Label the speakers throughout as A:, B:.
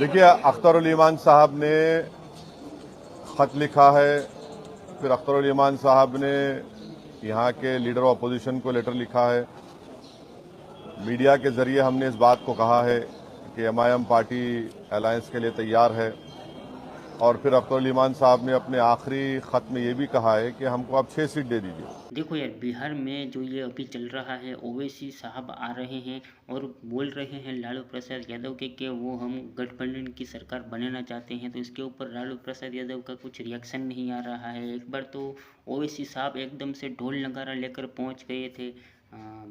A: देखिए, अख्तर ईमान साहब ने ख़त लिखा है, फिर अख्तर ईमान साहब ने यहाँ के लीडर ऑफ अपोजिशन को लेटर लिखा है। मीडिया के ज़रिए हमने इस बात को कहा है कि एमआईएम पार्टी अलायंस के लिए तैयार है। और फिर अख्तर ईमान साहब ने अपने आखिरी ख़त में ये भी कहा है कि हमको आप 6 सीट दे दीजिए।
B: देखो यार, बिहार में जो ये अभी चल रहा है, ओवैसी साहब आ रहे हैं और बोल रहे हैं लालू प्रसाद यादव के कि वो हम गठबंधन की सरकार बनाना चाहते हैं। तो इसके ऊपर लालू प्रसाद यादव का कुछ रिएक्शन नहीं आ रहा है। एक बार तो ओवैसी साहब एकदम से ढोल नगारा लेकर पहुंच गए थे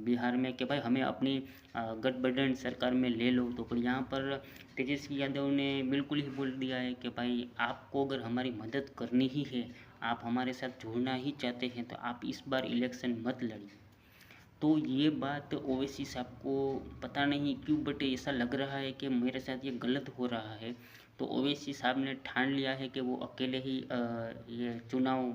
B: बिहार में कि भाई हमें अपनी गठबंधन सरकार में ले लो। तो पर यहाँ पर तेजस्वी यादव ने बिल्कुल ही बोल दिया है कि भाई आपको अगर हमारी मदद करनी ही है, आप हमारे साथ जुड़ना ही चाहते हैं, तो आप इस बार इलेक्शन मत लड़िए। तो ये बात ओवैसी साहब को पता नहीं क्यों बट ऐसा लग रहा है कि मेरे साथ ये गलत हो रहा है। तो ओवैसी साहब ने ठान लिया है कि वो अकेले ही ये चुनाव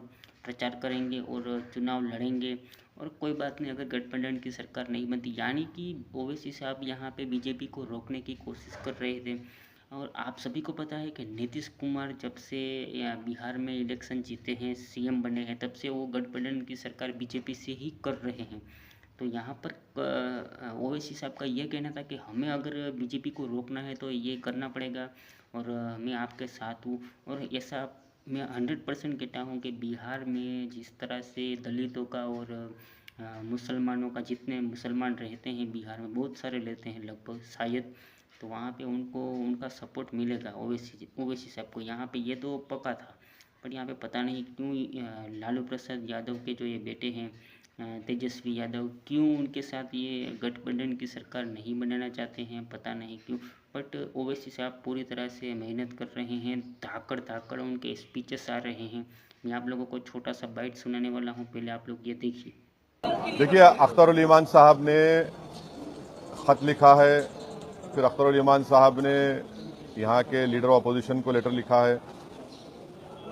B: प्रचार करेंगे और चुनाव लड़ेंगे। और कोई बात नहीं, अगर गठबंधन की सरकार नहीं बनती, यानी कि ओवैसी साहब यहाँ पे बीजेपी को रोकने की कोशिश कर रहे थे। और आप सभी को पता है कि नीतीश कुमार जब से बिहार में इलेक्शन जीते हैं, सीएम बने हैं, तब से वो गठबंधन की सरकार बीजेपी से ही कर रहे हैं। तो यहाँ पर ओवैसी साहब का ये कहना था कि हमें अगर बीजेपी को रोकना है तो ये करना पड़ेगा और मैं आपके साथ हूँ। और ऐसा मैं 100% कहता हूँ कि बिहार में जिस तरह से दलितों का और मुसलमानों का, जितने मुसलमान रहते हैं बिहार में, बहुत सारे रहते हैं लगभग शायद, तो वहाँ पे उनको उनका सपोर्ट मिलेगा ओवैसी साहब को। यहाँ पे ये तो पक्का था। पर यहाँ पे पता नहीं क्यों लालू प्रसाद यादव के जो ये बेटे हैं तेजस्वी यादव, क्यों उनके साथ ये गठबंधन की सरकार नहीं बनाना चाहते हैं, पता नहीं क्यों। बट ओवैसी साहब पूरी तरह से मेहनत कर रहे हैं, धाकड़ धाकड़ उनके स्पीचेस आ रहे हैं। मैं आप लोगों को छोटा सा बाइट सुनाने वाला हूँ, पहले आप लोग ये देखिए।
A: देखिए, अख्तर ईमान साहब ने ख़त लिखा है, फिर अख्तर ईमान साहब ने यहाँ के लीडर ऑफ अपोजिशन को लेटर लिखा है।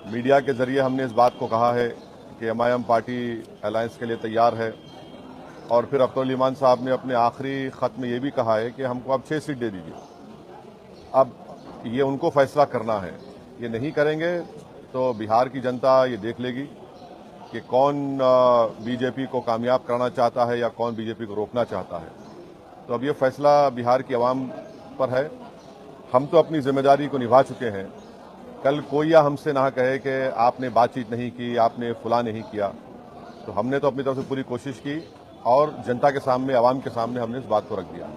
A: मीडिया के ज़रिए हमने इस बात को कहा है कि एमआईएम पार्टी अलायंस के लिए तैयार है। और फिर अख्तर ईमान साहब ने अपने आखिरी ख़त में ये भी कहा है कि हमको आप 6 सीट दे दीजिए। अब ये उनको फैसला करना है, ये नहीं करेंगे तो बिहार की जनता ये देख लेगी कि कौन बीजेपी को कामयाब कराना चाहता है या कौन बीजेपी को रोकना चाहता है। तो अब ये फैसला बिहार की आवाम पर है। हम तो अपनी जिम्मेदारी को निभा चुके हैं। कल कोई या हमसे ना कहे कि आपने बातचीत नहीं की, आपने फुला नहीं किया। तो हमने तो अपनी तरफ से पूरी कोशिश की और जनता के सामने, आवाम के सामने हमने इस बात को रख दिया।